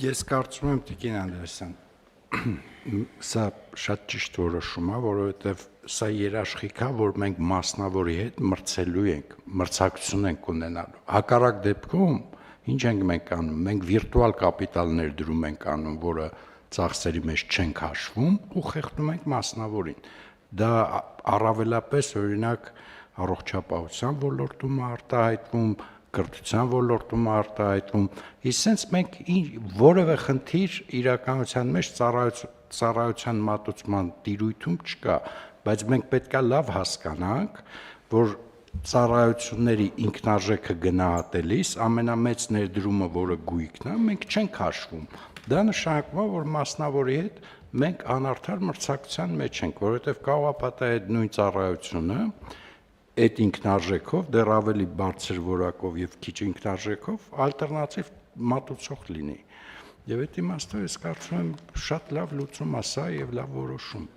Ես կարծում եմ Տիկին Անդրեասյան, սա շատ ճիշտ որոշում է, որովհետև սա երաշխիք է, որ մենք մասնավորի հետ մրցելու ենք, մրցակցություն ենք ունենալու։ Հակառակ դեպքում ինչ ենք մենք անում։ Մենք վիրտուալ կապիտալ ներդրում ենք անում, որը ծախսերի մեջ չենք հաշվում ու խեղդում ենք մասնավորին։ Դա առավելապես օրինակ առողջապահության ոլորտում է արտահայտվում, կրթության ոլորտում է արտահայտվում, իսկ մենք որևէ խնդիր իրականության մեջ ծառայության մատուցման տիրույթում չկա, բայց մենք պետքա լավ հասկանանք, որ ծառայությունների ինքնարժեքը գնահատելիս ամենամեծ ներդրումը, որը գույքն է, մենք չենք հաշվում։ Դա նշանակում է, որ մասնավորի հետ մենք անարդար մրցակցության մեջ ենք, որովհետև կարող է պատահել նույն ծառայությունը այդ ինքնարժեքով, դեռ ավելի բարձր որակով եւ քիչ ինքնարժեքով ալտերնատիվ մատուցող լինի։ Եվ այդ իմաստով ես կարծում եմ շատ լավ լուծում է սա եւ լավ որոշում։